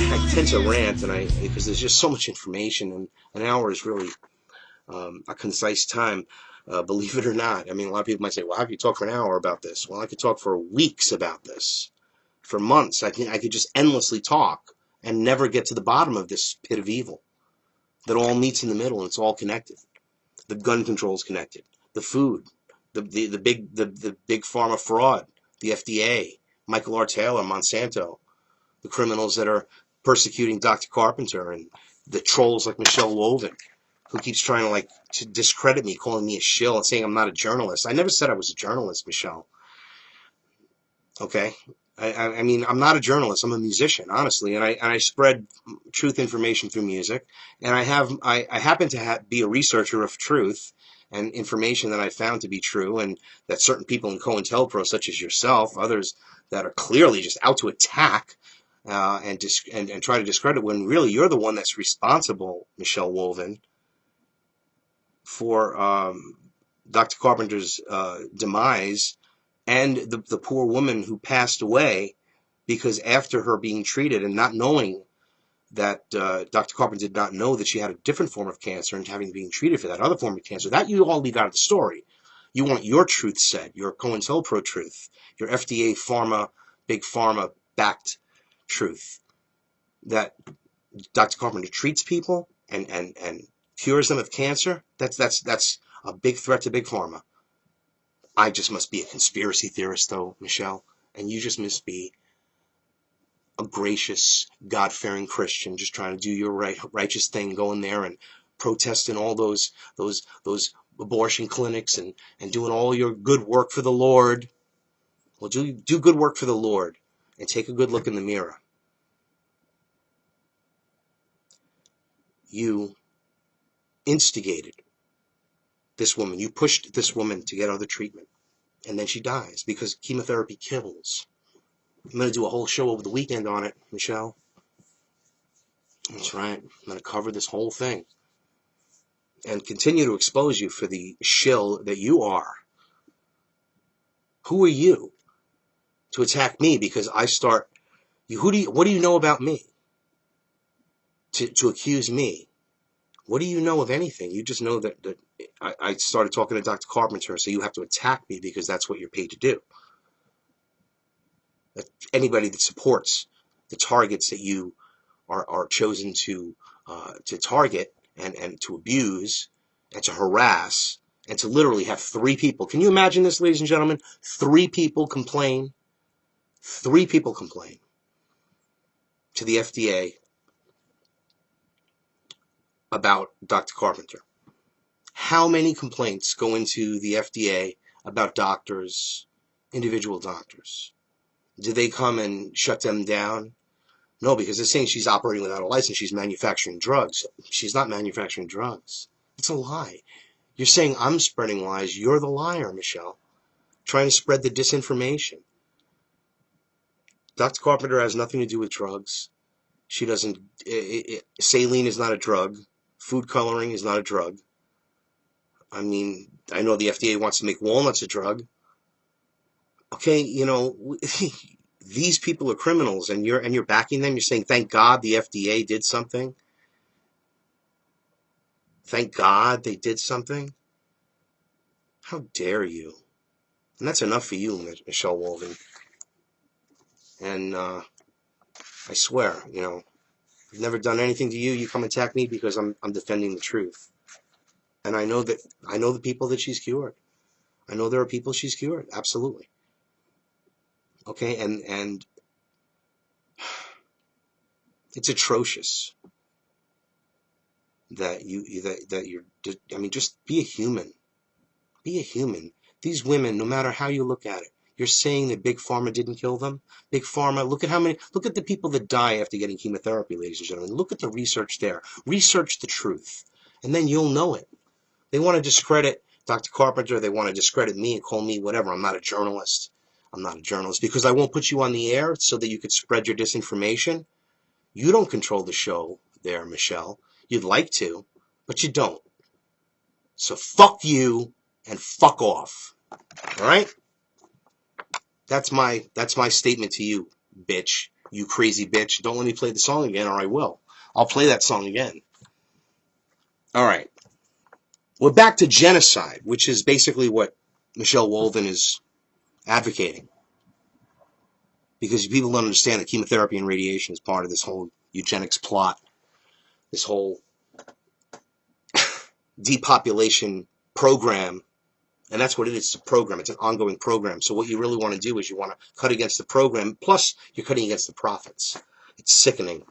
I tend to rant, because there's just so much information, and an hour is really a concise time. Believe it or not. I mean, a lot of people might say, well, how can you talk for an hour about this? Well, I could talk for weeks about this, for months. I could just endlessly talk and never get to the bottom of this pit of evil that all meets in the middle, and it's all connected. The gun control is connected. The food, the big pharma fraud, the FDA, Michael R. Taylor, Monsanto, the criminals that are persecuting Dr. Carpenter, and the trolls like Michelle Woven, who keeps trying to discredit me, calling me a shill and saying I'm not a journalist. I never said I was a journalist, Michelle. Okay? I mean, I'm not a journalist. I'm a musician, honestly, and I spread truth information through music, and I happen to be a researcher of truth and information that I found to be true, and that certain people in COINTELPRO, such as yourself, others that are clearly just out to attack and try to discredit, when really you're the one that's responsible, Michelle Woven, for Dr. Carpenter's demise, and the poor woman who passed away because after her being treated and not knowing that Dr. Carpenter did not know that she had a different form of cancer, and having been treated for that other form of cancer, that you all leave out of the story. You want your truth said, your COINTELPRO truth, your FDA pharma, big pharma backed truth, that Dr. Carpenter treats people and cures them of cancer. That's a big threat to big pharma. I just must be a conspiracy theorist, though, Michelle, and you just must be a gracious, God-fearing Christian, just trying to do your righteous thing, going there and protesting all those abortion clinics and doing all your good work for the Lord. Well, do good work for the Lord and take a good look in the mirror. You instigated this woman. You pushed this woman to get other treatment, and then she dies because chemotherapy kills. I'm going to do a whole show over the weekend on it, Michelle. That's right. I'm going to cover this whole thing and continue to expose you for the shill that you are. Who are you to attack me because I start? What do you know about me to accuse me? What do you know of anything? You just know that I started talking to Dr. Carpenter, so you have to attack me because that's what you're paid to do. That anybody that supports the targets that you are chosen to target and to abuse and to harass and to literally have 3 people. Can you imagine this, ladies and gentlemen? 3 people complain. 3 people complain to the FDA about Dr. Carpenter. How many complaints go into the FDA about doctors, individual doctors? Do they come and shut them down? No, because they're saying she's operating without a license. She's manufacturing drugs. She's not manufacturing drugs. It's a lie. You're saying I'm spreading lies. You're the liar, Michelle, trying to spread the disinformation. Dr. Carpenter has nothing to do with drugs. She doesn't. Saline is not a drug. Food coloring is not a drug. I mean, I know the FDA wants to make walnuts a drug. Okay, these people are criminals, and you're backing them. You're saying, thank God the FDA did something. Thank God they did something. How dare you? And that's enough for you, Michelle Woven. And I swear, I've never done anything to you. You come attack me because I'm defending the truth. And I know the people that she's cured. I know there are people she's cured. Absolutely. Okay, and it's atrocious that you're. I mean, just be a human. Be a human. These women, no matter how you look at it, you're saying that Big Pharma didn't kill them? Big Pharma, look at the people that die after getting chemotherapy, ladies and gentlemen. Look at the research there. Research the truth, and then you'll know it. They want to discredit Dr. Carpenter. They want to discredit me and call me whatever. I'm not a journalist. I'm not a journalist because I won't put you on the air so that you could spread your disinformation. You don't control the show there, Michelle. You'd like to, but you don't. So fuck you and fuck off. All right? That's my statement to you, bitch. You crazy bitch. Don't let me play the song again, or I will. I'll play that song again. All right. We're back to genocide, which is basically what Michelle Walden is advocating. Because people don't understand that chemotherapy and radiation is part of this whole eugenics plot, this whole depopulation program. And that's what it is. It's a program. It's an ongoing program. So what you really want to do is you want to cut against the program. Plus, you're cutting against the profits. It's sickening.